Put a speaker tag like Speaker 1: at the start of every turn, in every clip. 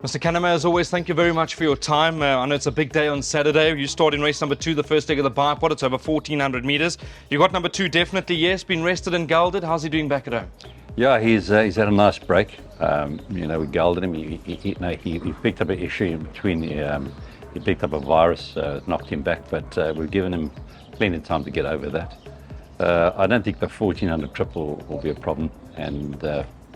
Speaker 1: Mr. Kannemeyer, as always, thank you very much for your time. I know it's a big day on Saturday. You start in race number 2, the first leg of the bipod. It's over 1,400 metres. You got number 2, definitely, yes, been rested and gelded. How's he doing back at home?
Speaker 2: Yeah, he's had a nice break. We gelded him. He picked up an issue in between. He picked up a virus, knocked him back, but we've given him plenty of time to get over that. I don't think the 1,400 triple will be a problem, and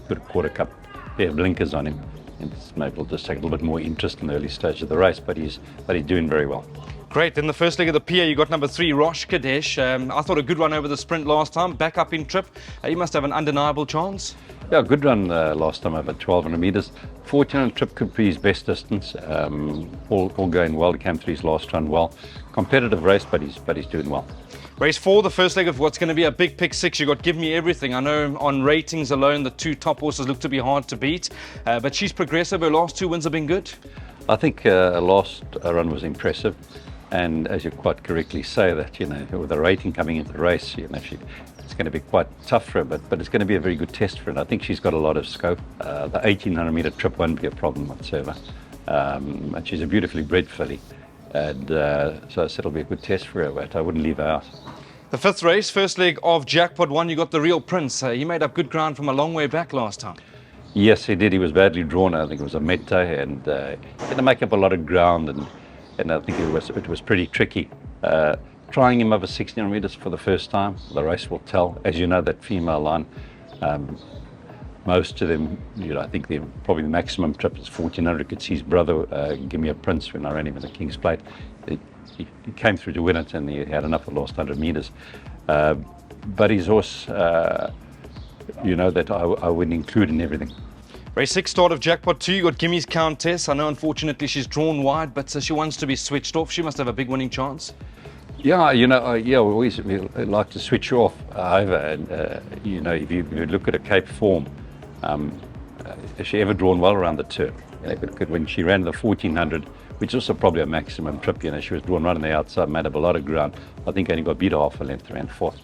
Speaker 2: put a quarter cup pair of blinkers on him. And maybe we'll just take a little bit more interest in the early stage of the race, but he's doing very well.
Speaker 1: Great. In the first leg of the PA, you got number 3, Rosh Kadesh. I thought a good run over the sprint last time. Back up in trip. He must have an undeniable chance.
Speaker 2: Yeah, good run last time over 1,200 metres. 1,400 trip could be his best distance. All going well. He came through his last run well. Competitive race, but he's doing well.
Speaker 1: Race 4, the first leg of what's going to be a big pick 6. You got Give Me Everything. I know on ratings alone, the 2 top horses look to be hard to beat, but she's progressive. Her last 2 wins have been good.
Speaker 2: I think her last run was impressive, and as you quite correctly say that, with the rating coming into the race, it's going to be quite tough for her, but it's going to be a very good test for her. And I think she's got a lot of scope. The 1,800 metre trip won't be a problem whatsoever, and she's a beautifully bred filly. And so it'll be a good test for her, but I wouldn't leave her out.
Speaker 1: The 5th race, first leg of Jackpot 1, you got the Real Prince. He made up good ground from a long way back last time.
Speaker 2: Yes, he did. He was badly drawn. I think it was a mete, and he had to make up a lot of ground, and I think it was pretty tricky. Trying him over 1,600 metres for the first time, the race will tell. As you know, that female line, most of them, I think probably the maximum trip is 1,400. You could see his brother, Give Me a Prince, when I ran him in the King's Plate. He came through to win it, and he had enough of the last 100 metres. But his horse, that I wouldn't include in everything.
Speaker 1: Race 6, start of Jackpot 2, you got Gimmy's Countess. I know, unfortunately, she's drawn wide, but she wants to be switched off. She must have a big winning chance.
Speaker 2: Yeah, we like to switch off. However, if you look at a Cape form, has she ever drawn well around the turn? When she ran the 1,400, which was also probably a maximum trip, she was drawn right on the outside, made up a lot of ground. I think only got beat half a length, ran 4th.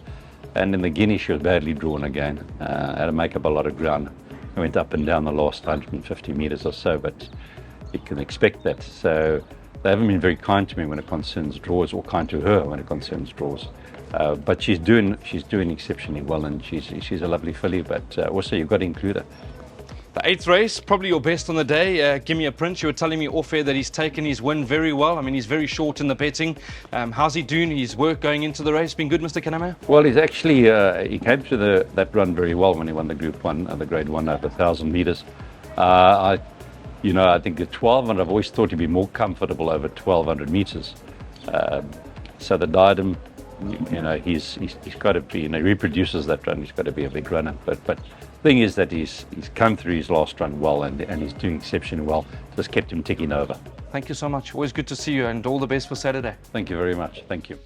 Speaker 2: And in the Guinea, she was badly drawn again, had to make up a lot of ground. Went up and down the last 150 metres or so, but you can expect that. So they haven't been very kind to me when it concerns draws, or kind to her when it concerns draws. But she's doing exceptionally well, and she's a lovely filly. But also you've got to include her.
Speaker 1: The 8th race, probably your best on the day. Give Me a Prince. You were telling me off air that he's taken his win very well. I mean, he's very short in the betting. How's he doing? His work going into the race been good, Mr. Kannemeyer?
Speaker 2: Well, he's actually he came through that run very well when he won the Group 1, the Grade 1 over 1,000 metres. I think the 1,200, I've always thought he'd be more comfortable over 1,200 metres. So the diadem, he's got to be, he reproduces that run. He's got to be a big runner. But thing is that he's come through his last run well, and he's doing exceptionally well. Just kept him ticking over.
Speaker 1: Thank you so much. Always good to see you, and all the best for Saturday.
Speaker 2: Thank you very much. Thank you.